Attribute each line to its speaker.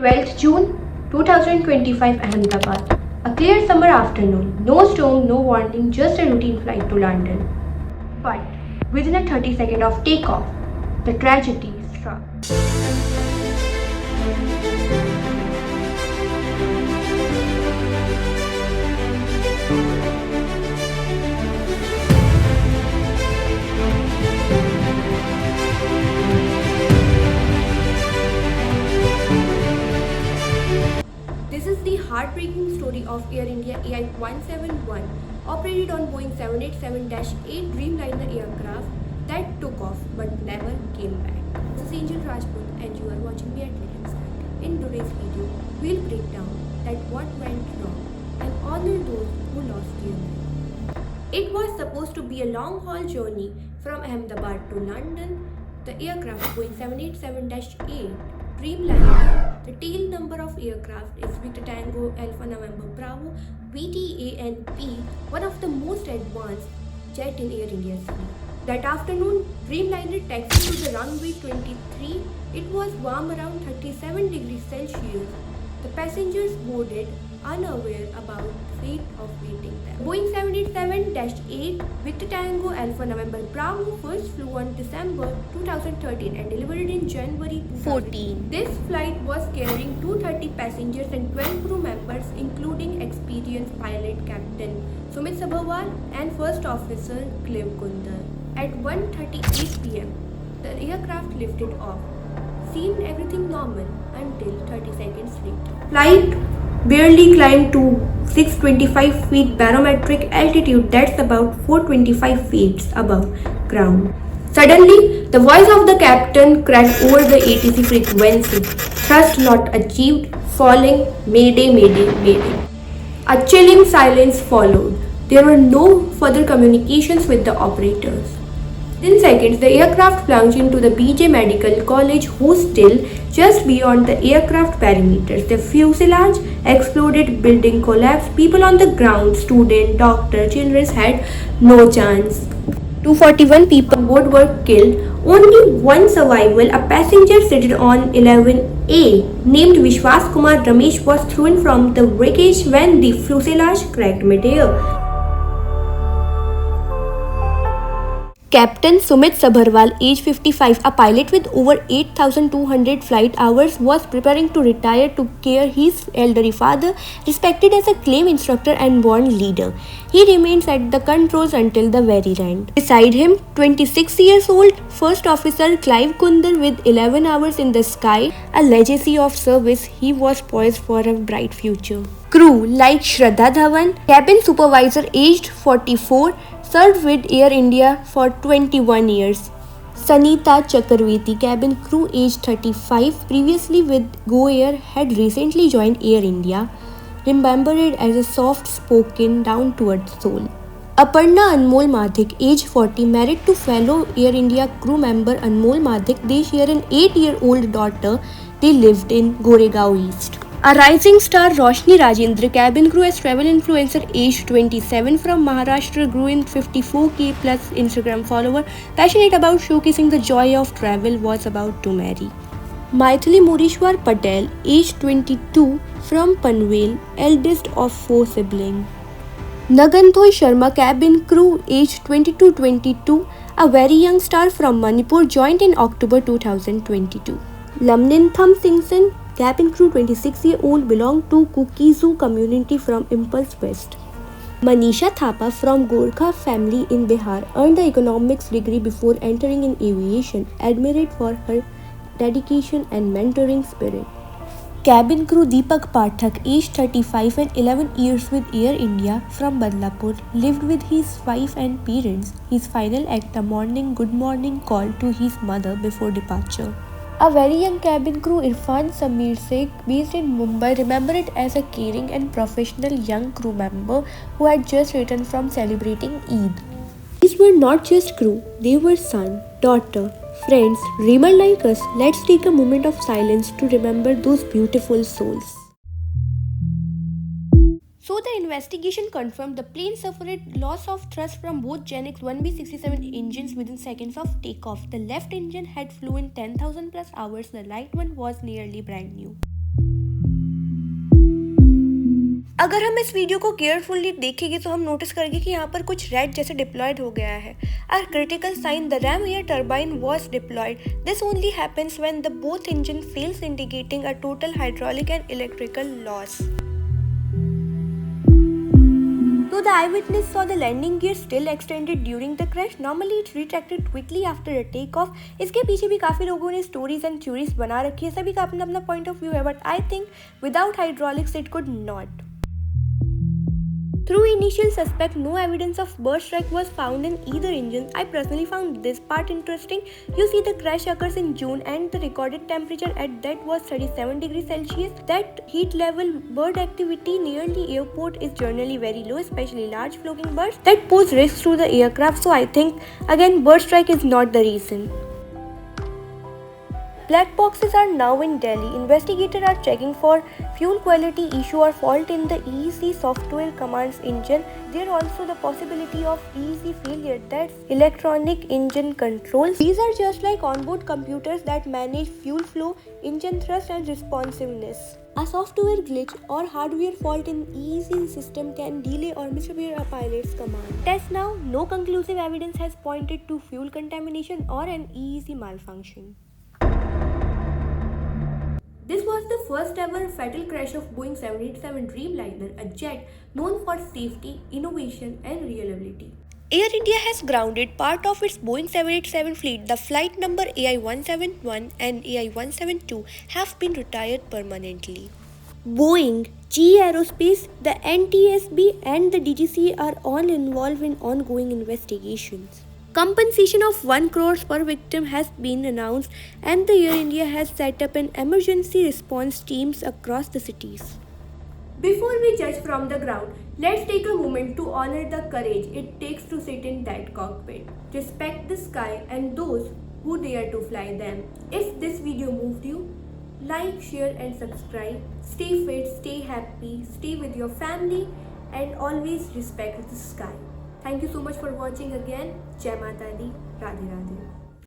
Speaker 1: 12th June 2025 Ahmedabad. A clear summer afternoon. No storm, no warning, just a routine flight to London. But within a 30 seconds of takeoff, the tragedy struck. This is the heartbreaking story of Air India AI-171, operated on Boeing 787-8 Dreamliner aircraft that took off but never came back. This is Angel Rajput and you are watching me at Littlesat. In today's video, we'll break down that what went wrong and honor those who lost their lives. It was supposed to be a long-haul journey from Ahmedabad to London. The aircraft Boeing 787-8 Dreamliner. The tail number of aircraft is Victor Tango Alpha November Bravo VTANP, one of the most advanced jet in Air India's fleet. That afternoon, Dreamliner taxied to the runway 23. It was warm around 37 degrees Celsius. The passengers boarded, unaware about the fate of waiting them. Boeing 787-8 Victor Tango Alpha November Bravo first flew on December 2013 and delivered in January 2014. This flight was carrying 230 passengers and 12 crew members, including experienced pilot Captain Sumit Sabharwal and First Officer Clive Kundar. At 1:38 p.m., the aircraft lifted off. Seemed everything normal until 30 seconds later. Flight barely climbed to 625 feet barometric altitude, that's about 425 feet above ground. Suddenly, the voice of the captain cracked over the ATC frequency. Thrust not achieved, falling, mayday, mayday, mayday. A chilling silence followed. There were no further communications with the operators. In seconds, the aircraft plunged into the BJ Medical College hostel just beyond the aircraft perimeters. The fuselage exploded, building collapsed. People on the ground, students, doctors, children had no chance. 241 people on board were killed. Only one survivor, a passenger seated on 11A, named Vishwas Kumar Ramesh, was thrown from the wreckage when the fuselage cracked midair. Captain Sumit Sabharwal, age 55, a pilot with over 8,200 flight hours, was preparing to retire to care his elderly father, respected as a claim instructor and born leader. He remains at the controls until the very end. Beside him, 26 years old First Officer Clive Kundar with 11 hours in the sky, a legacy of service. He was poised for a bright future. Crew like Shraddha Dhawan, cabin supervisor aged 44, served with Air India for 21 years. Sanita Chakravarti, cabin crew aged 35, previously with Go Air, had recently joined Air India, remembered as a soft-spoken, down-to-earth soul. Aparna Anmol Madhik, age 40, married to fellow Air India crew member Anmol Madhik. They share an 8-year-old daughter. They lived in Goregaon East. A rising star, Roshni Rajendra, cabin crew as travel influencer, aged 27, from Maharashtra, grew in 54k plus Instagram follower, passionate about showcasing the joy of travel, was about to marry. Maithili Murishwar Patel, aged 22, from Panvel, eldest of 4 siblings. Naganthoi Sharma, cabin crew, aged 22, a very young star from Manipur, joined in October 2022. Lamnintham Singson, cabin crew, 26-year-old, belonged to Kukizu community from Impulse West. Manisha Thapa, from Gorkha family in Bihar, earned the economics degree before entering in aviation, admired for her dedication and mentoring spirit. Cabin crew Deepak Pathak, aged 35 and 11 years with Air India, from Badlapur, lived with his wife and parents. His final act, a good morning call to his mother before departure. A very young cabin crew, Irfan Samir Sheikh, based in Mumbai, remembered as a caring and professional young crew member who had just returned from celebrating Eid. These were not just crew, they were son, daughter, friends, dreamers like us. Let's take a moment of silence to remember those beautiful souls. So the investigation confirmed the plane suffered loss of thrust from both GenX 1B67 engines within seconds of takeoff. The left engine had flown 10,000 plus hours, the right one was nearly brand new. अगर हम इस video को carefully देखेंगे तो हम notice करेंगे कि यहाँ पर कुछ रेड जैसे डिप्लॉयड हो गया है। A critical sign, the ram air turbine was deployed. This only happens when the both engine fails, indicating a total hydraulic and electrical loss. So the eyewitness saw the landing gear still extended during the crash. Normally it retracted quickly after a takeoff. इसके पीछे भी काफ़ी लोगों ने stories and theories बना रखी है, सभी का अपना अपना पॉइंट ऑफ व्यू है, but I think without hydraulics it could not. Through initial suspect, no evidence of bird strike was found in either engine. I personally found this part interesting. You see, the crash occurs in June and the recorded temperature at that was 37 degrees Celsius. That heat level, bird activity near the airport is generally very low, especially large flocking birds that pose risks to the aircraft. So I think again bird strike is not the reason. Black boxes are now in Delhi. Investigators are checking for fuel quality issue or fault in the EEC software commands engine. There also the possibility of EEC failure, that's electronic engine control. These are just like onboard computers that manage fuel flow, engine thrust and responsiveness. A software glitch or hardware fault in EEC system can delay or misappear a pilot's command. Test now, no conclusive evidence has pointed to fuel contamination or an EEC malfunction. This was the first ever fatal crash of Boeing 787 Dreamliner, a jet known for safety, innovation and reliability. Air India has grounded part of its Boeing 787 fleet. The flight number AI-171 and AI-172 have been retired permanently. Boeing, GE Aerospace, the NTSB and the DGCA are all involved in ongoing investigations. Compensation of 1 crore per victim has been announced and the Air India has set up an emergency response teams across the cities. Before we judge from the ground, let's take a moment to honor the courage it takes to sit in that cockpit. Respect the sky and those who dare to fly them. If this video moved you, like, share and subscribe. Stay fit, stay happy, stay with your family and always respect the sky. Thank you so much for watching again. Jai Mata Di, Radhe Radhe.